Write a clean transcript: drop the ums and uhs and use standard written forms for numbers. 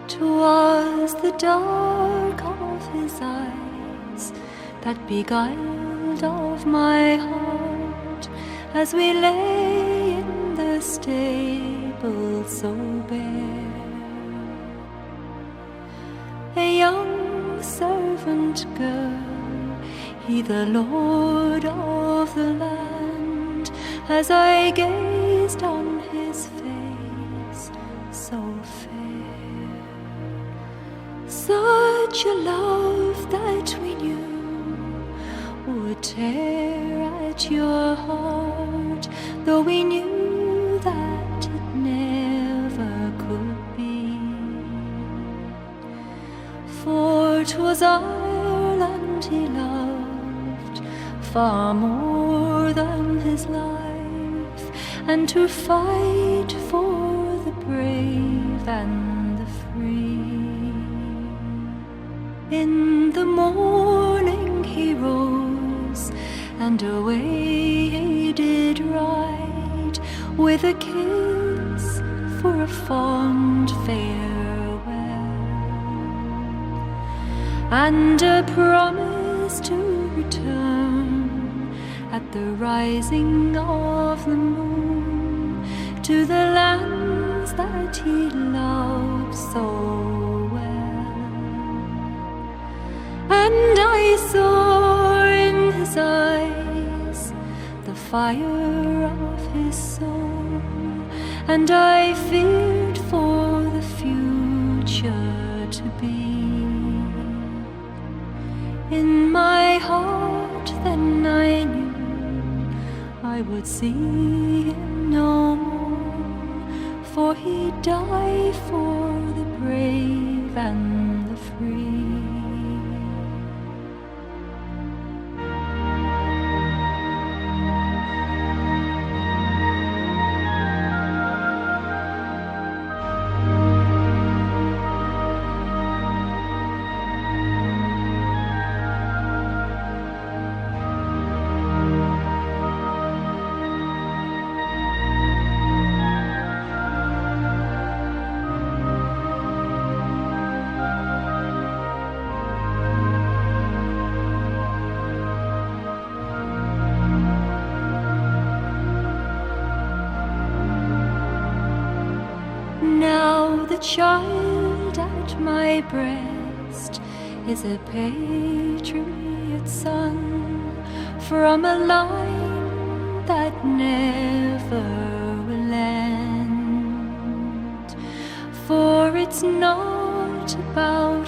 'Twas the dark of his eyes that beguiled of my heart, as we lay in the stable so bare. A young servant girl, he the lord of the land, as I gazed on his face so fair. Such a love that we knew would tear at your heart, though we knew that it never could be. For 'twas Ireland he loved far more than his life, and to fight for the brave and the free. In the morning he rose, and away he did ride, with a kiss for a fond farewell, and a promise to return at the rising of the moon to the lands that he loved so well. And I saw in his eyes the fire of his soul, and I feared for the future to be. In my heart then I knew I would see him no more, for he died for the brave and the free. Now the child at my breast is a patriot son, from a line that never will end. For it's not about